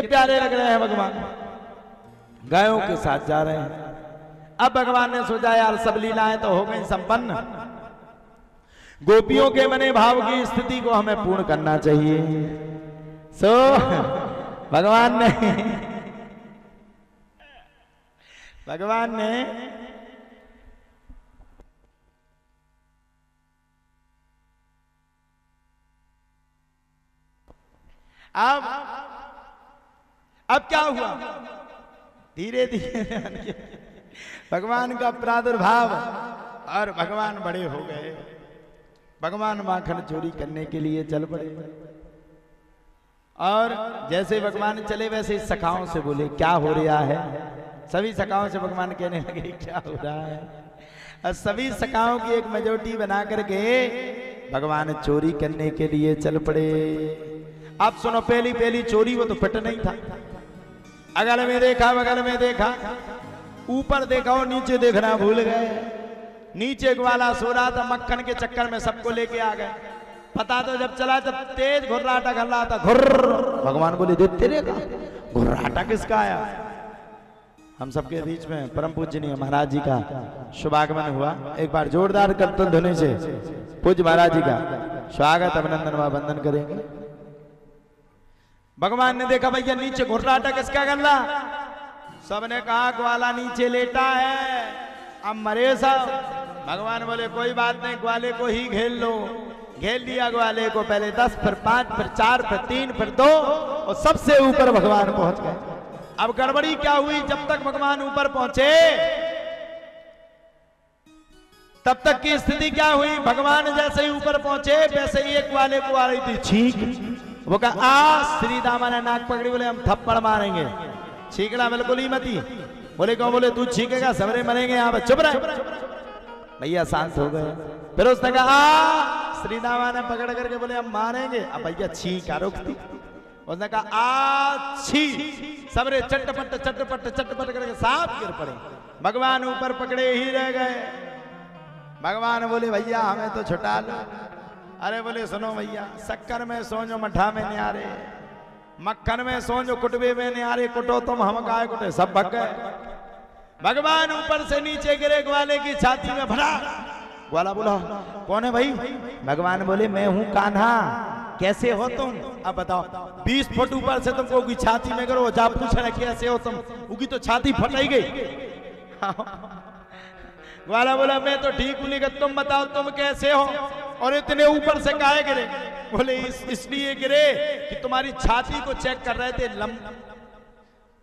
प्यारे लग रहे हैं भगवान, गायों के साथ जा रहे हैं। अब भगवान ने सोचा यार सब लीलाएं तो हो गई संपन्न, गोपियों के मने भाव की स्थिति को हमें पूर्ण करना चाहिए। सो भगवान ने अब क्या हुआ, धीरे धीरे भगवान का प्रादुर्भाव और भगवान बड़े हो गए। भगवान माखन चोरी करने के लिए चल पड़े और जैसे भगवान चले वैसे सखाओं से बोले क्या हो रहा है। सभी सखाओं से भगवान कहने लगे क्या हो रहा है, और सभी सखाओं की एक मेजोरिटी बना करके भगवान चोरी करने के लिए चल पड़े। अब सुनो, पहली चोरी वो तो फिट नहीं था। अगल में देखा, बगल में देखा, ऊपर देखा और नीचे देखना भूल गए। नीचे ग्वाला सो रहा था, मक्खन के चक्कर में सबको लेके आ गए। पता तो जब चला तब तेज घुर्राटा कर रहा था, घुर्र। भगवान बोले दे तेरे का घुर्राटा किसका आया। हम सबके बीच में परम पूजनीय महाराज जी का शुभागमन हुआ। एक बार जोरदार कीर्तन ध्वनि से पूज्य महाराज जी का स्वागत अभिनंदन व वंदन करेंगे। भगवान ने देखा भैया नीचे घुर्राटा किसका कर रहा। सबने कहा ग्वाला नीचे लेटा है, अब मरे साहब। भगवान बोले कोई बात नहीं, ग्वाले को ही घेर लो। घेर लिया ग्वाले को, पहले 10 फिर 5 फिर 4 फिर 3 फिर 2 और सबसे ऊपर भगवान पहुंच गए। अब गड़बड़ी क्या हुई, जब तक भगवान ऊपर पहुंचे तब तक की स्थिति क्या हुई, भगवान जैसे ही ऊपर पहुंचे वैसे ही एक ग्वाले को आ रही थी छींक। वो कहा आ, श्री दामा ने नाक पकड़ी, बोले हम थप्पड़ मारेंगे। छींकना बिल्कुल ही मती। बोले क्यों, बोले तू छींकेगा सबरे मरेंगे, यहाँ पर चुप रहे। भैया शांत हो गए। फिर उसने कहा श्री दामा ने पकड़ करके बोले हम मारेंगे। अब भैया छींका रुकती। उसने कहा आ छी, सबरे चटपट चटपट चटपट करके साफ गिर पड़े। भगवान ऊपर पकड़े ही रह गए। भगवान बोले भैया हमें तो छुटा लो। अरे बोले सुनो भैया, शक्कर में सो जो मठा में न्यारे, मक्खन में सो जो कुटबे में न्यारे, कुटो तुम हम गाय कुटे सब भग गए। भगवान ऊपर से नीचे गिरे, ग्वाले की छाती में भरा। ग्वाला बोला कौन है भाई। भगवान बोले मैं हूं कान्हा, कैसे हो तुम। अब बताओ 20 फुट ऊपर से तुमको की छाती में करो, जा पूछ रहे कैसे हो तुम, उगी तो छाती फटाई गई। ग्वाला बोला मैं तो ठीक हूं, लेकिन तुम बताओ तुम कैसे हो और इतने ऊपर से काहे गिरे। बोले इसलिए गिरे कि तुम्हारी छाती को चेक कर रहे थे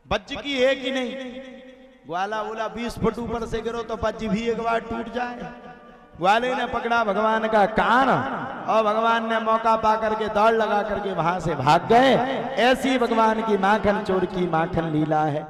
बज्ज की है कि नहीं। ग्वाला बोला 20 फुट ऊपर से गिरो तो बज्ज भी एक बार टूट जाए। ग्वाले ने पकड़ा भगवान का कान और भगवान ने मौका पा करके दौड़ लगा करके वहां से भाग गए। ऐसी भगवान की माखन चोर की माखन लीला है।